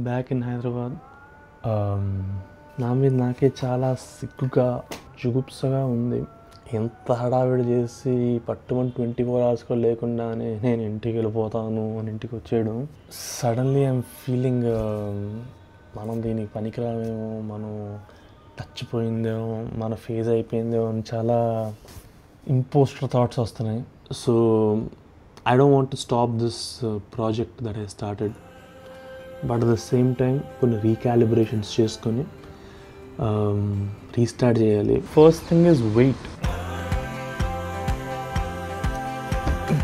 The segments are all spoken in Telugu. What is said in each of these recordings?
Back in Hyderabad. నా మీద నాకే చాలా సిగ్గుగా జుగుప్సగా ఉంది. ఎంత హడావిడి చేసి పట్టుమని 24 hours కూడా లేకుండానే నేను ఇంటికి వెళ్ళిపోతాను అని ఇంటికి వచ్చేయడం. సడన్లీ ఐఎమ్ ఫీలింగ్ మనం దీనికి పనికిరామేమో, మనం టచ్చిపోయిందేమో, మన ఫేజ్ అయిపోయిందేమో అని చాలా ఇంపోస్టర్ థాట్స్ వస్తున్నాయి. So I don't want to stop this project that I started, but at the same time కొన్ని రీకాలిబ్రేషన్స్ చేసుకొని రీస్టార్ట్ చేయాలి. First thing is weight.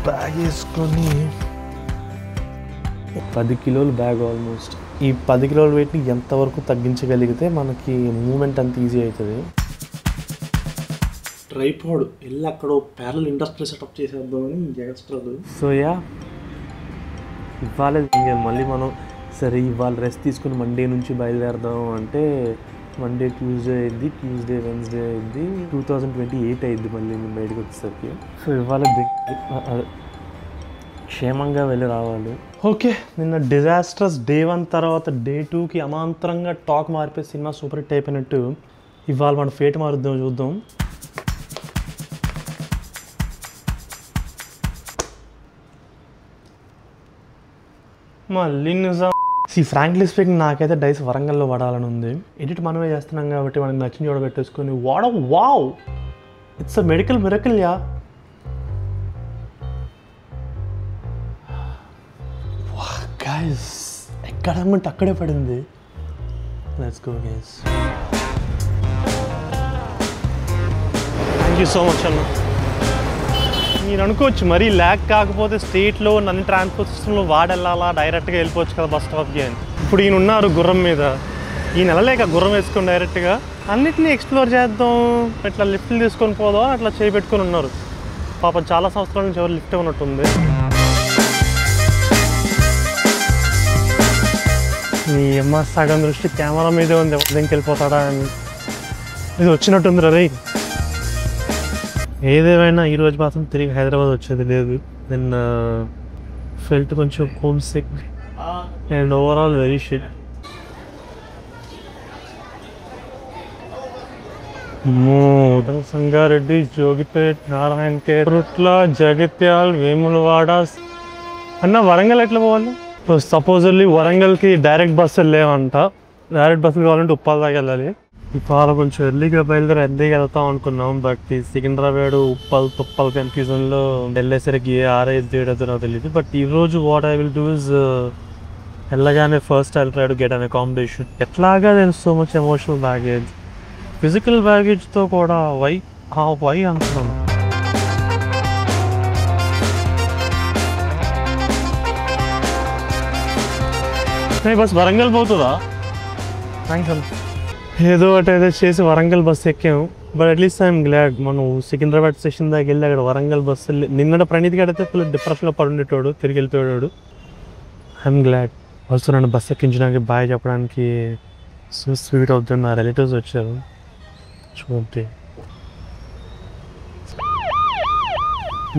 Bag వేసుకొని 10 kilos బ్యాగ్ ఆల్మోస్ట్. ఈ 10 kilos వెయిట్ని ఎంతవరకు తగ్గించగలిగితే మనకి మూమెంట్ అంత ఈజీ అవుతుంది. ట్రైపాడ్ వెళ్ళి అక్కడ ప్యారల్ ఇండస్ట్రీ సెటప్ చేసేద్దామని ఎక్స్ట్రాలు. సో ఇవాళ మళ్ళీ మనం సరే ఇవాళ రెస్ట్ తీసుకుని మండే నుంచి బయలుదేరదాం అంటే మండే ట్యూస్డే అయింది, ట్యూస్డే వెన్స్డే అయింది, 2028 అయింది మళ్ళీ మేము బయటకు వచ్చేసరికి. సో ఇవాళ క్షేమంగా వెళ్ళి రావాలి. ఓకే, నిన్న డిజాస్ట్రస్ డే 1 తర్వాత డే 2కి అమాంతరంగా టాక్ మారిపోయి సినిమా సూపర్ హిట్ అయిపోయినట్టు ఇవాళ మన ఫేట్ మారుద్దాం, చూద్దాం. మళ్ళీ నిజం. ఫ్రాంక్లీ స్పీకింగ్ నాకైతే డైస్ వరంగల్లో పడాలని ఉంది. ఎడిట్ మనమే చేస్తున్నాం కాబట్టి మనకి నచ్చిన చోట పెట్టేసుకొని wow it's a medical miracle yeah. Guys ఎక్కడ అమ్మంటే అక్కడే పడింది. Let's go guys. Thank you so much అన్న. మీరు అనుకోవచ్చు మరీ ల్యాక్ కాకపోతే స్టేట్లో నన్ను ట్రాన్స్పోర్ట్ సిస్టంలో వాడెళ్ళాలా, డైరెక్ట్గా వెళ్ళిపోవచ్చు కదా బస్ స్టాప్కి అని. ఇప్పుడు ఈయన ఉన్నారు గుర్రం మీద, ఈ నెలలేక గుర్రం వేసుకొని డైరెక్ట్గా అన్నిటినీ ఎక్స్ప్లోర్ చేద్దాం, ఇట్లా లిఫ్ట్లు తీసుకొని పోదాం అట్లా చేపెట్టుకొని ఉన్నారు. పాపం చాలా సంవత్సరాల నుంచి ఎవరు లిఫ్ట్ ఉన్నట్టుంది. నీ అమ్మ సగం దృష్టి కెమెరా మీదే ఉంది, ఎవరికి వెళ్ళిపోతాడా అని. ఇది వచ్చినట్టుంది రే. ఏదేమైనా ఈరోజు మాత్రం తిరిగి హైదరాబాద్ వచ్చేది లేదు. దెన్ ఫెల్ట్ కొంచెం home sick and overall very shit. Sangareddy, Jogipet, Narayankhed, Rutla, Jagtial, Vemulawada అన్న. వరంగల్ ఎట్లా పోవాలి? సపోజల్లీ వరంగల్కి డైరెక్ట్ బస్సులు లేవంట. డైరెక్ట్ బస్సులు కావాలంటే ఉప్పాల దాకా వెళ్ళాలి. ఇవాళ కొంచెం ఎర్లీగా ఎర్లీగా వెళ్తాం అనుకున్నాం, బట్ ఈ సికింద్రాబాద్ ఉప్పల్ కన్ఫ్యూజన్లో వెళ్ళేసరికి ఏ ఆర్ఐఎస్ చేయడో నాకు తెలియదు. బట్ ఈరోజు what I will do is వెళ్ళగానే first I try to get an accommodation. ఎట్లాగా నేను so much emotional baggage, physical బ్యాగేజ్తో కూడా వై అంటున్నాను. బస్ వరంగల్ పోతుందా? థ్యాంక్స్ అన్న. ఏదో ఒకటి చేసి వరంగల్ బస్సు ఎక్కాము. But at least I'm glad. మనం సికింద్రాబాద్ స్టేషన్ దాకా వెళ్ళి అక్కడ వరంగల్ బస్సు నిన్న ప్రణీత్ గడితే ఫుల్ డిప్రెషన్లో పడుండేటోడు, తిరిగి వెళ్ళిపోయాడు. I'm glad. ఫస్ట్ నన్ను బస్సు ఎక్కించడానికి బాయ్ చెప్పడానికి సో స్వీట్ అవుతుంది. నా రిలేటివ్స్ వచ్చారు చూడండి.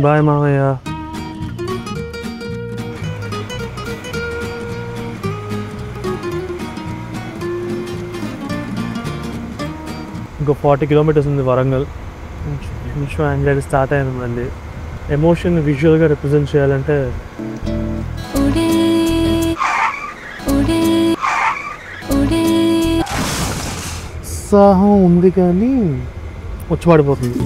బాయ్ మామయ్య. ఇంకో 40 kilometers ఉంది వరంగల్. కొంచెం యాంగ్జైటీ స్టార్ట్ అయింది మళ్ళీ. ఎమోషన్ విజువల్గా రిప్రజెంట్ చేయాలంటే ఉత్సాహం ఉంది కానీ వచ్చి పడిపోతుంది.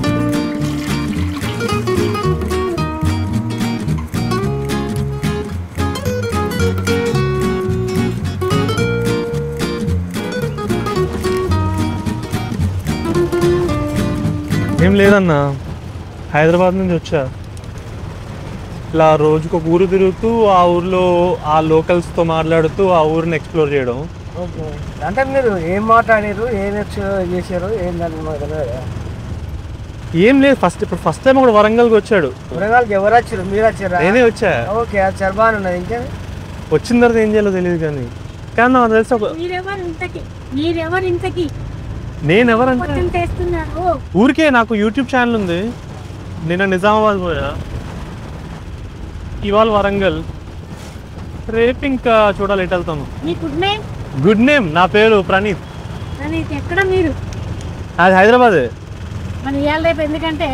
ఏం లేదన్నా, హైదరాబాద్ నుంచి వచ్చా. ఇలా రోజుకు ఒక ఊరు తిరుగుతూ ఆ ఊర్లో ఆ లోకల్స్తో మాట్లాడుతూ ఆ ఊరిని ఎక్స్ప్లోర్ చేయడం. ఓకే, అంటే మీరు ఏం మాట్లాడారు, ఏం చేశారు, ఏం లేదు. ఫస్ట్ టైం ఒకటి వరంగల్కి వచ్చాడు. వరంగల్కి ఎవరు వచ్చారు? మీరు వచ్చారా? నేనే వచ్చా. ఓకే, అది చాలా బాగున్నది. ఇంకా వచ్చిన తర్వాత ఏం చేయాలో తెలియదు కానీ నాకు తెలిసి నేను ఎవరంటే ఊరికే నాకు యూట్యూబ్ ఛానల్ ఉంది. నిన్న నిజామాబాద్ పోయా, ఇవాళ వరంగల్. రేపు ఇంకా చూడాలి ఎటు వెళ్తాను. మీ గుడ్ నేమ్? గుడ్ నేమ్ నా పేరు ప్రణీత్. ప్రణీత్. ఎక్కడ మీరు? అది హైదరాబాద్. మరి ఇవాళ రేపు ఎందుకంటే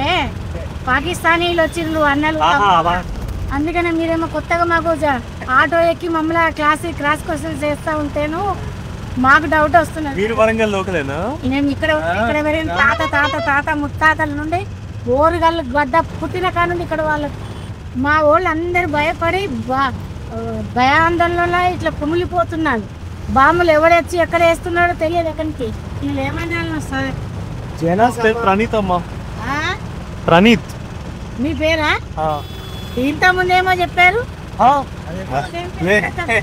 పాకిస్తానీలు వచ్చిండ్రు అన్నలు, అందుకనే మీరేమో కొత్తగా మాకు ఆటో ఎక్కి మమ్మల్ని క్రాస్ క్వశ్చన్ చేస్తూ ఉంటేను మాకు డౌట్ వస్తున్నది. మీరు వరంగల్ లోకలేనా? నేను ఇక్కడ పెరిగిన తాత ముత్తాతల నుండి ఓరుగల్లు గడ్డ పుట్టిన కాడ నుండి ఇక్కడ వాళ్ళు మా వాళ్ళు అందరు భయపడి భయాందోళనలో ఇట్లా కుమిలిపోతున్నాడు. బాంబులు ఎవడొచ్చి ఎక్కడ వేస్తున్నాడో తెలియదు. ఎక్కడికి వీళ్ళు ఏమైనా ప్రణీత్ అమ్మా. ప్రణీత్. మీ పేరా? ఇంత ముందు ఏమో చెప్పారు.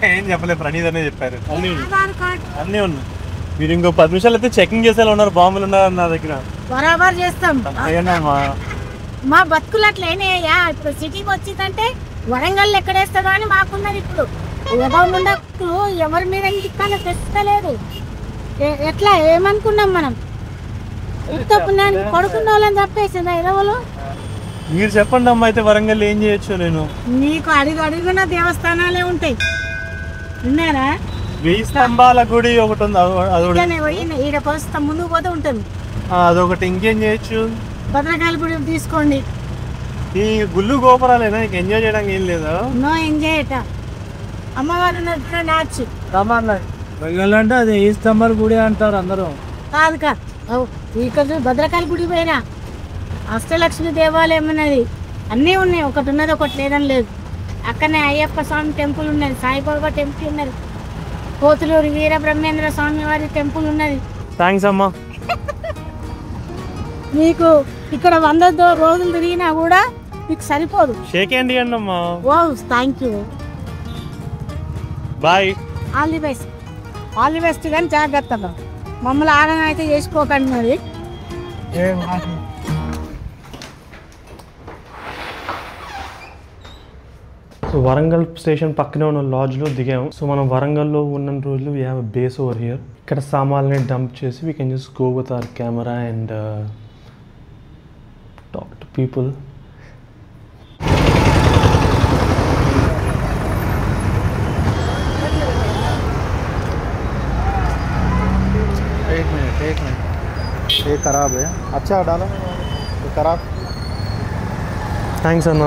ఏం చెప్పలేదు, ప్రణీత్ అనే చెప్పారు. అన్నీ ఉన్నాయి. మీరు ఇంకో 10 నిమిషాలు అయితే చెకింగ్ చేసేలా ఉన్నారు. బాంబులు ఉన్నారు నా దగ్గర. బరాబర్ చేస్తాం. మా బతుకులు అట్లా అయినాయ్యా. ఇప్పుడు సిటీకి వచ్చిందంటే వరంగల్ ఎక్కడేస్తాడో అని మాకున్నది. ఇప్పుడు ఎవరి మీద ఇంటికాల తెస్తలేదు. ఎట్లా ఏమనుకున్నాం మనం? ఇంత పుణ్యానికి కొడుకున్న వాళ్ళని తప్పేసిందా ఇరవలో? మీరు చెప్పండి అమ్మ, అయితే వరంగల్ ఏం చేయొచ్చు? నేను నీకు అడుగున దేవస్థానాలే ఉంటాయి. విన్నారా? 1000 స్తంభాల గుడి ఒకటి ఉంది. ఈడ పోస్తా ముందుకు పోతే ఉంటుంది అదొకటి. ఇంకేం చేయొచ్చు? భద్రకాళి గుడి తీసుకోండి. ఈ గుళ్ళు గోపురాలేనా? నీకు ఎంజాయ్ చేయడానికి ఏం లేదా? No enjoy. అమ్మవారు నాచు అంటే అది ఏ స్తంభాల గుడి అంటారు అందరూ. కాదు ఇక్కడ భద్రకాళి గుడి పోయినా అష్టలక్ష్మి దేవాలయం ఉన్నది. అన్నీ ఉన్నాయి. ఒకటి ఉన్నది ఒకటి లేదని లేదు. అక్కడనే అయ్యప్ప స్వామి టెంపుల్ ఉన్నది, సాయిబాబా టెంపుల్ ఉన్నది, కోతులూరు వీర బ్రహ్మేంద్ర స్వామి వారి టెంపుల్ ఉన్నది. థ్యాంక్స్ అమ్మా. మీకు ఇక్కడ 100 రోజులు తిరిగినా కూడా మీకు సరిపోదు. షేక్ హ్యాండ్ ఇవ్వండి అమ్మా. Oh thank you. Bye. All the best. All the best. కానీ జాగ్రత్తగా మమ్మల్ని ఆగం అయితే చేసుకోకండి. మరి సో వరంగల్ స్టేషన్ పక్కనే ఉన్న లాడ్జ్లో దిగాము. సో మనం వరంగల్లో ఉన్న రోజులు we have a base over here. ఇక్కడ సామాన్లని డంప్ చేసి we can just go with our camera and talk to people. एक मिनट ये खराब है. अच्छा डालो ये खराब. థ్యాంక్స్ అన్న.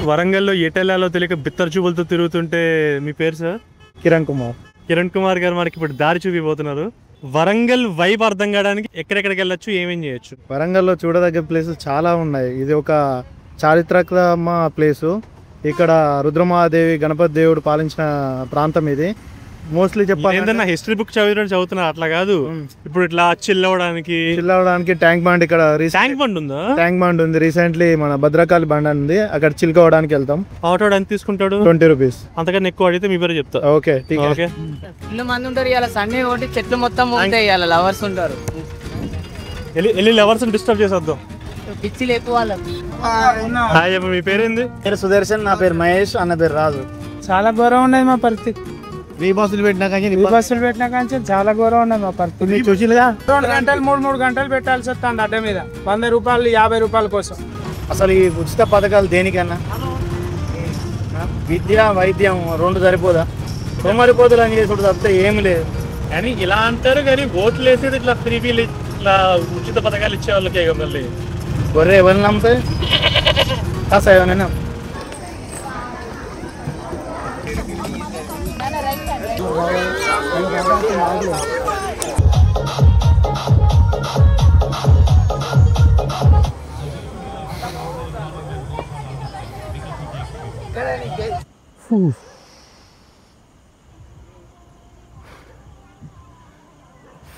వరంగల్లో ఎటెల్లాలో తెలియక బిత్తర చూపులతో తిరుగుతుంటే మీ పేరు సార్? కిరణ్ కుమార్. కిరణ్ కుమార్ గారు మనకి ఇప్పుడు దారి చూపిపోతున్నారు. వరంగల్ వైబ్ అర్థం కావడానికి ఎక్కడెక్కడికి వెళ్ళొచ్చు, ఏమేం చేయొచ్చు? వరంగల్లో చూడదగ్గ ప్లేసెస్ చాలా ఉన్నాయి. ఇది ఒక చారిత్రకమ ప్లేసు. ఇక్కడ రుద్రమహాదేవి గణపతి దేవుడు పాలించిన ప్రాంతం ఇది. మోస్ట్లీ చెప్పాలి హిస్టరీ బుక్ చదువుతున్నారు అట్లా కాదు. ఇప్పుడు ఇట్లా చిల్ అవ్వడానికి ట్యాంక్ బండ్, ఇక్కడ ట్యాంక్ బండ్ ఉందా? ట్యాంక్ బండ్ ఉంది. రీసెంట్లీ మన భద్రకాళి బండ్ ఉంది, అక్కడ చిల్కోవడానికి వెళ్తాం. ఆటో ఎంత తీసుకుంటాడు? 20 రూపీస్. అంతకన్నా ఎక్కువ అడిగితే మీ పేరు చెప్తా. Okay okay. ఇల్లు మంది ఉంటారు. ఇలా సండే ఒకటి చెట్లు మొత్తం ఉంటాయి. ఇలా లవర్స్ ఉంటారు. వెళ్ళి లవర్స్ డిస్టర్బ్ చేసేద్దాం. పిచ్చిలు ఎక్కువ వాళ్ళకి. హాయ్ చెప్పు, మీ పేరేంది? పేరు సుదర్శన్. నా పేరు మహేష్. అన్న పేరు రాజు. చాలా ఘోరం ఉన్నది మా పరిస్థితి. బస్సులు పెట్టినా కానీ చాలా ఘోరం ఉన్నది మా పరిస్థితి. చూసిగా 2 గంటలు 3 గంటలు పెట్టాల్సి వస్తుంది అడ్డ మీద. 100 రూపాయలు 50 రూపాయల కోసం. అసలు ఈ ఉచిత పథకాలు దేనికన్నా? విద్య వైద్యం 2 సరిపోదా? సోమరిపోతులు అని చేసుకుంటూ తప్పితే ఏమి లేదు. కానీ ఇలా అంటారు, కానీ ఓట్లు వేసేది ఇట్లా ఫ్రీ వీల్ ఇట్లా ఉచిత పథకాలు ఇచ్చే వాళ్ళకే మళ్ళీ. గొర్రె ఎవరిని నమ్ముతాయి? కాస్త ఏమన్నా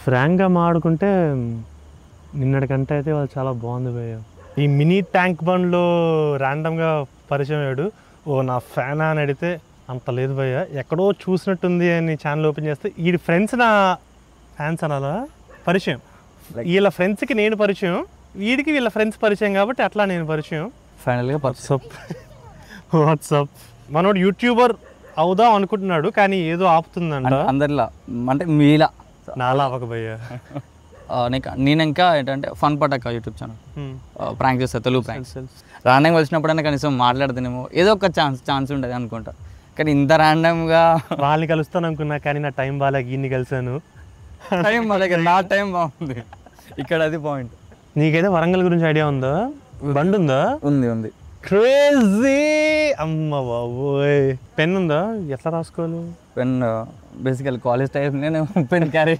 ఫ్రాంక్గా మాడుకుంటే నిన్నటికంటే అయితే వాళ్ళు చాలా బాగుంది భయ్య. ఈ మినీ ట్యాంక్ బండ్లో ర్యాండమ్గా పరిచయం అయ్యాడు. ఓ నా ఫ్యానా అని అడిగితే అంత లేదు భయ్య, ఎక్కడో చూసినట్టుంది అని ఛానల్ ఓపెన్ చేస్తే ఈ ఫ్రెండ్స్ నా ఫ్యాన్స్ అనాలా పరిచయం. వీళ్ళ ఫ్రెండ్స్కి నేను పరిచయం, వీడికి వీళ్ళ ఫ్రెండ్స్ పరిచయం, కాబట్టి అట్లా నేను పరిచయం. ఫైనల్గా వాట్సాప్ మనోడు యూట్యూబర్ అవుదాం అనుకుంటున్నాడు, కానీ ఏదో ఆపుతుందంట అందరిలా. అంటే మీలా నాలా అవ్వక భయ్య. నేను ఇంకా ఏంటంటే ఫన్ పటాక యూట్యూబ్ ఛానల్ ప్రాంక్ చేస్తా, తెలుగు ప్రాంక్. రాండంగా వచ్చినప్పుడైనా కనీసం మాట్లాడుతున్నామో ఏదో ఒక ఛాన్స్ ఉండదు అనుకుంటా. కానీ ఇంత ర్యాండమ్గా వాళ్ళని కలుస్తాను అనుకున్నా కానీ నా టైం బాగా ఇన్ని కలిసాను. టైం మా దగ్గర నా టైం బాగుంది ఇక్కడ, అది పాయింట్. నీకైతే వరంగల్ గురించి ఐడియా ఉందా? బండి ఉందా? ఉంది. క్రేజీ అమ్మ బాబోయ్. పెన్ ఉందా? ఎట్లా రాసుకోవాలి? పెన్ బేసికల్ కాలేజ్ టైప్ నేను పెన్ క్యారీ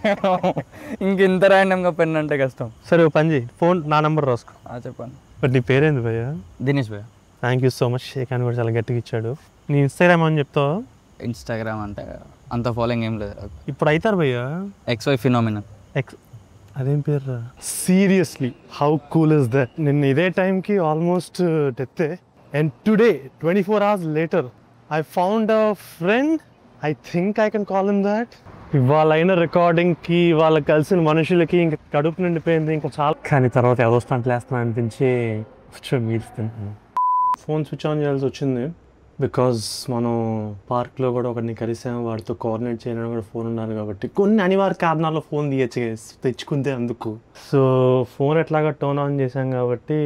ఇంక ఇంత ర్యాండమ్గా పెన్ అంటే కష్టం. సరే ఓ పని చేయి, ఫోన్ నా నెంబర్ రాసుకో. చెప్పండి. బట్ నీ పేరేంది భయ్య? దినేష్ భయ్య. Thank you so much. Shake hand కూడా చాలా గట్టిగా ఇచ్చాడు. నీ ఇన్స్టాగ్రామ్ అని చెప్తావా? ఇన్స్టాగ్రామ్ అంటే అంత ఫాలోయింగ్ ఏం లేదు. ఇప్పుడు అవుతారు భయ్య XY ఫినామినా. అదేం పేరు? Seriously how cool is that? నిన్న ఇదే టైంకి almost death, and today 24 hours later I found a friend. I think I can call him that. ఇవాళైన రికార్డింగ్కి వాళ్ళకి కలిసిన మనుషులకి ఇంకా కడుపు నిండిపోయింది ఇంకా చాలా. కానీ తర్వాత ఏదో స్టంట్లు వేస్తున్నా అనిపించి మీరుస్తున్నాను. ఫోన్ స్విచ్ ఆన్ చేయాల్సి వచ్చింది బికాజ్ మనం పార్క్లో కూడా ఒకరిని కలిసాము, వాడితో కోఆర్డినేట్ చేయడానికి కూడా ఫోన్ ఉండాలి కాబట్టి కొన్ని అనివార్య కారణాల్లో ఫోన్ తెచ్చుకుంటే అందుకు. సో ఫోన్ ఎట్లాగా టర్న్ ఆన్ చేసాం కాబట్టి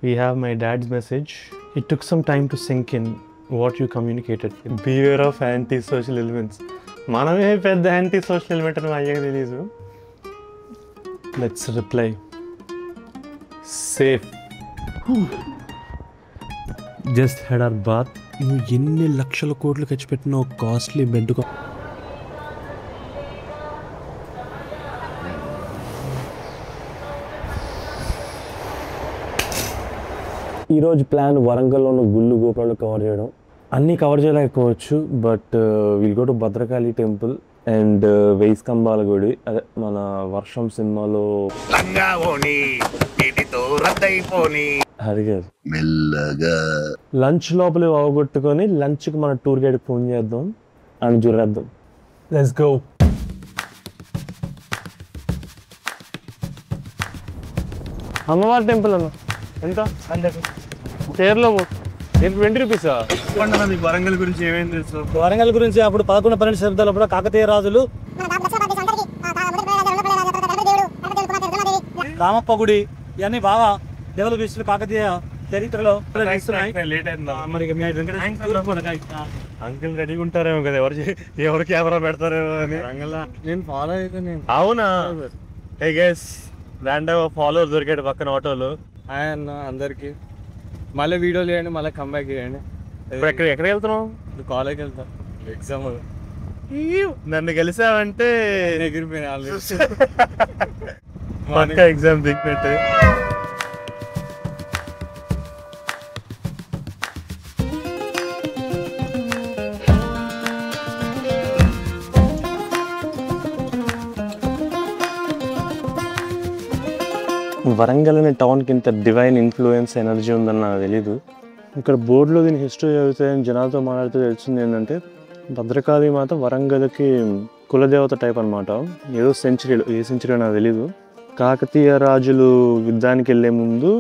we have my dad's message. It took some time to sink in what you communicated. Behaviour of anti social elements. మనమే పెద్ద యాంటీ సోషల్ ఎలిమెంట్ అని అయ్యాక తెలీదు. Let's reply. Safe. Just had a bath. నువ్వు ఎన్ని లక్షల కోట్లు ఖర్చు పెట్టిన ఒక కాస్ట్లీ బెడ్. ఈరోజు ప్లాన్ వరంగల్లో ఉన్న గుళ్ళు గోపురాలు కవర్ చేయడం. అన్నీ కవర్ చేయలేకపోవచ్చు, but will go to Bhadrakali temple and 1000 స్తంభాల గుడి. అదే మన వర్షం సినిమాలో హరిగారు. మెల్లగా లంచ్ లోపల అవగొట్టుకొని లంచ్కి మన టూర్ గైడ్కి ఫోన్ చేద్దాం అని జురేద్దాం. Let's go. అమ్మవారి టెంపుల్ అన్న ఎంత? చీరలో 20 రూపీస్. వరంగల్ గురించి ఏమేమి తెలుసు? వరంగల్ గురించి అప్పుడు 11-12 శతాబ్దాలప్పుడు కాకతీయ రాజులు రామప్ప గుడి ఇవన్నీ బాగా డెవలప్ చేసిన కాకతీయ చరిత్రలో అంకుల్ రెడీగా ఉంటారేమో కదా, ఎవరు కెమెరా పెడతారేమో అని. నేను ఫాలో అయితే అవునా? హే గైస్, ర్యాండమ్ ఫాలోవర్ దొరికాడు పక్కన ఆటోలో. హాయ్ అన్న అందరికి. మళ్ళీ వీడియోలు చేయండి, మళ్ళీ కంబ్యాక్ చేయండి. ఇప్పుడు ఎక్కడికి వెళ్తున్నావు? కాలేజ్కి వెళ్తాం, ఎగ్జామ్. నన్ను కలిసావంటే ఎగిరిపోయినా పక్కా ఎగ్జామ్ దిగినట్టు. వరంగల్ అనే టౌన్కి ఇంత డివైన్ ఇన్ఫ్లుయెన్స్ ఎనర్జీ ఉందని నాకు తెలీదు. ఇక్కడ బోర్డులో దీని హిస్టరీ చదివితే జనాలతో మాట్లాడితే తెలిసింది ఏంటంటే భద్రకాళి మాత వరంగల్కి కులదేవత టైప్ అనమాట. ఏదో సెంచరీలో, ఏ సెంచరీ నాకు తెలీదు. కాకతీయ రాజులు యుద్ధానికి వెళ్ళే ముందు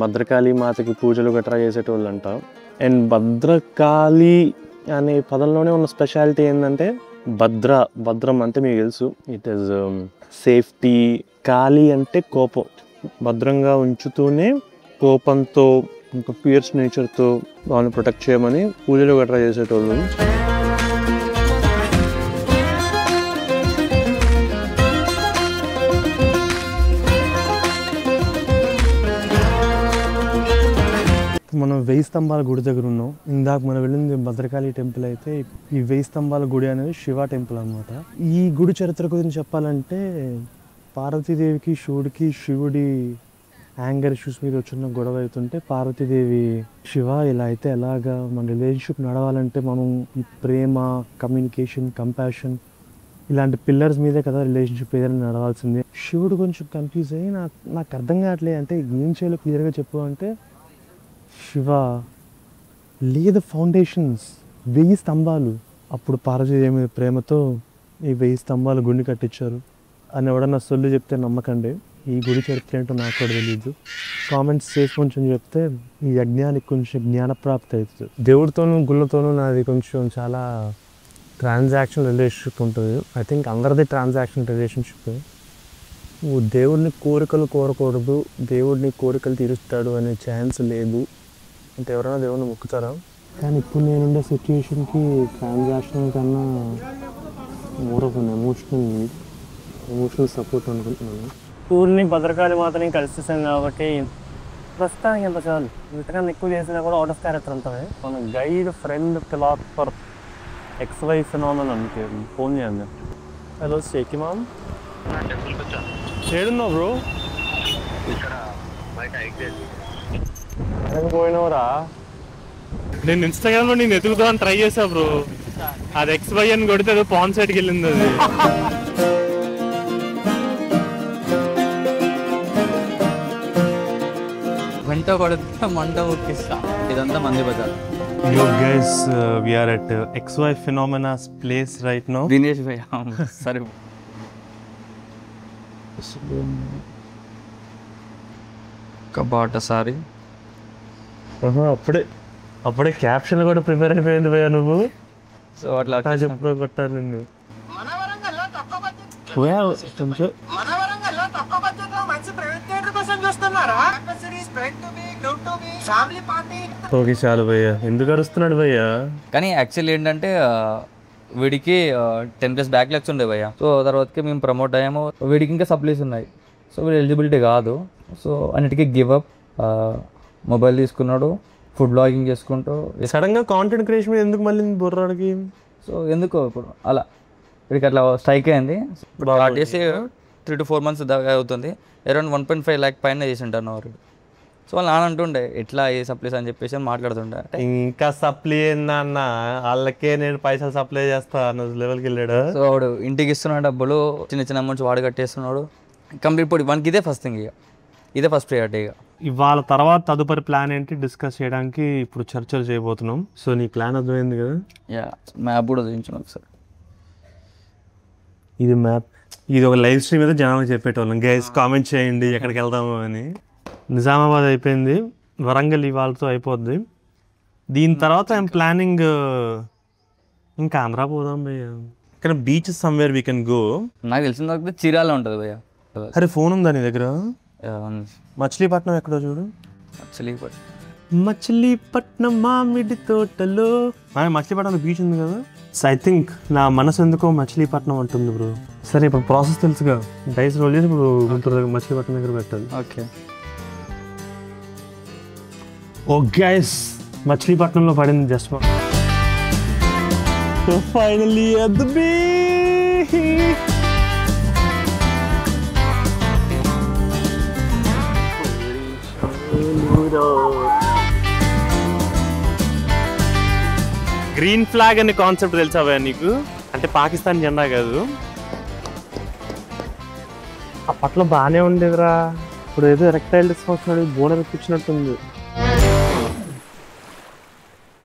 భద్రకాళి మాతకి పూజలు గట్రా చేసేటోళ్ళు అంట. అండ్ భద్రకాళి అనే పదంలోనే ఉన్న స్పెషాలిటీ ఏంటంటే భద్రం అంటే మీకు తెలుసు, ఇట్ ఈస్ సేఫ్టీ. కాళి అంటే కోపం, భద్రంగా ఉంచుతూనే కోపంతో ఇంకా ఫియర్స్ నేచర్తో వాళ్ళని ప్రొటెక్ట్ చేయమని పూజలు గట్రా చేసేటోళ్ళు. మనం 1000 స్తంభాల గుడి దగ్గర ఉన్నాం. ఇందాక మనం వెళ్ళింది భద్రకాళి టెంపుల్ అయితే, ఈ 1000 స్తంభాల గుడి అనేది శివ టెంపుల్ అనమాట. ఈ గుడి చరిత్ర గురించి చెప్పాలంటే పార్వతీదేవికి శివుడి యాంగర్ ఇష్యూస్ మీద వచ్చిన గొడవ అవుతుంటే పార్వతీదేవి శివ ఇలా అయితే ఎలాగా, మన రిలేషన్షిప్ నడవాలంటే మనం ఈ ప్రేమ, కమ్యూనికేషన్, కంపాషన్ ఇలాంటి పిల్లర్స్ మీదే కదా రిలేషన్షిప్ ఏదైనా నడవాల్సింది. శివుడు కొంచెం కన్ఫ్యూజ్ అయ్యి నాకు అర్థం కావట్లేదు అంటే ఏం చేయాలో క్లియర్గా చెప్పు అంటే, శివ లేదు ఫౌండేషన్స్ 1000 స్తంభాలు. అప్పుడు పార్వతీదేవి మీద ప్రేమతో ఈ 1000 స్తంభాలు గుండి కట్టించారు అని ఎవడన్నా సొల్లు చెప్తే నమ్మకండి. ఈ గుడి చరిత్ర ఏంటో నాకు కూడా తెలియదు. కామెంట్స్ చేసి కొంచెం చెప్తే ఈ యజ్ఞానికి కొంచెం జ్ఞానప్రాప్తి అవుతుంది. దేవుడితోనూ గుళ్ళతోనూ నాది కొంచెం చాలా ట్రాన్సాక్షన్ రిలేషన్షిప్ ఉంటుంది. ఐ థింక్ అందరిది ట్రాన్సాక్షన్ రిలేషన్షిప్. నువ్వు దేవుడిని కోరికలు కోరకూడదు, దేవుడిని కోరికలు తీరుస్తాడు అనే ఛాన్స్ లేదు అంటే ఎవరైనా దేవుడిని మొక్కుతారా? కానీ ఇప్పుడు నేనుండే సిచ్యుయేషన్కి ట్రాన్సాక్షన్ కన్నా more of an emotional support అనుకుంటున్నాను. స్కూల్ని భద్రకాళి మాత్రం కలిసేసాను కాబట్టి ప్రస్తుతానికి ఎంత చాలు. ఇంతకన్నా ఎక్కువ చేసినా కూడా అవుట్ ఆఫ్ క్యారెక్టర్ ఉంటుంది. మన guide friend philosopher XY phenomenon అంటే ఫోన్ చేయండి. హలో షేకి మామ్, ఏడున్నావు బ్రో? పోయినవరా? నేను ఇన్స్టాగ్రామ్లో నేను ఎదుగుదామని ట్రై చేసా బ్రో. అది XY అని కొడితే అది పాన్ సైడ్కి వెళ్ళింది. అది వెంట కొడితే మంట ఉక్కిస్తా. ఇదంతా మంది Bazar. Yo guys, we are at XY Phenomena's place right now. Dinesh భయ్య సరే. కబాట సారీ. అప్పుడే క్యాప్షన్ కూడా ప్రిపేర్ అయిపోయింది భయ్యా నువ్వు. సో అట్లా చెప్పుడు కొట్టాను నిన్ను. ఓకే చాలు భయ్యా, ఎందుకు అరుస్తున్నాడు భయ్యా? కానీ యాక్చువల్లీ ఏంటంటే వీడికి 10+ బ్యాక్లాగ్స్ ఉండే భయ్య. సో తర్వాతకి మేము ప్రమోట్ అయ్యాము. వీడికి ఇంకా సప్లీస్ ఉన్నాయి. సో వీడు ఎలిజిబిలిటీ కాదు. సో అన్నిటికీ గివ్ అప్. మొబైల్ తీసుకున్నాడు, ఫుడ్ బ్లాగింగ్ చేసుకుంటూ. సడన్ గా కాంటెంట్ క్రియేషన్ మీద ఎందుకు మళ్ళీ బుర్రాడికి? సో ఎందుకో ఇప్పుడు అలా వీడికి అట్లా స్ట్రైక్ అయింది. స్టార్ట్ చేసి 3 to 4 months దాకా అవుతుంది. అరౌండ్ 1.5 lakh పైన చేసి ఉంటాను వాడు. సో వాళ్ళు నాన్న అంటుండే ఎట్లా ఏ సప్లీస్ అని చెప్పేసి మాట్లాడుతుండే. ఇంకా సప్లై ఏందన్న, వాళ్ళకే నేను పైసలు సప్లై చేస్తా అన్న లెవెల్కి వెళ్ళాడు. సో వాడు ఇంటికి ఇస్తున్న డబ్బులు చిన్న చిన్న అమౌంట్స్ వాడు కట్టేస్తున్నాడు. కంప్లీట్ ఇప్పుడు వానికి ఇదే ఫస్ట్ థింగ్, ఇదే ఫస్ట్ ప్రియారిటీ. ఇవాళ తర్వాత తదుపరి ప్లాన్ ఏంటి డిస్కస్ చేయడానికి ఇప్పుడు చర్చలు చేయబోతున్నాం. సో నీ ప్లాన్ అర్థమైంది కదా? మ్యాప్ కూడా చూపించాను ఒకసారి. ఇది మ్యాప్, ఇది ఒక లైవ్ స్ట్రీమ్ మీద జనాలకు చెప్పేటోళ్ళం. గైస్ కామెంట్ చేయండి ఎక్కడికి వెళ్దాము అని. నిజామాబాద్ అయిపోయింది, వరంగల్ ఇవాళతో అయిపోద్ది. దీని తర్వాత ఐఎమ్ ప్లానింగ్ ఇంకా ఆంధ్రా పోదాం భయ్య. కానీ beach somewhere we can go. నాకు తెలిసిన వరకు చీరాల ఉంటుంది భయ్య. అరే ఫోన్ ఉందా నీ దగ్గర? మచిలీపట్నం ఎక్కడో చూడు. మచిలీపట్నం మామిడి తోటలో. మచిలీపట్నంలో బీచ్ ఉంది కదా. సో ఐ థింక్ నా మనసు ఎందుకో మచిలీపట్నం అంటుంది బ్రో. సరే ఇప్పుడు ప్రాసెస్ తెలుసుగా, డైస్ రోల్ చేసి ఇప్పుడు గుంటూరు దగ్గర మచిలీపట్నం దగ్గర పెట్టాలి. ఓకే. ఓ గైస్, మచిలీపట్నంలో పడింది just finally at the beach. Green flag అనే కాన్సెప్ట్ తెలుసావా నీకు? అంటే పాకిస్తాన్ జెండా కాదు. అప్పట్లో బాగానే ఉండేదిరా, ఇప్పుడు ఏదో రెక్టైల్ డిస్కౌంట్ బోనర్ ఇప్పించినట్టుంది.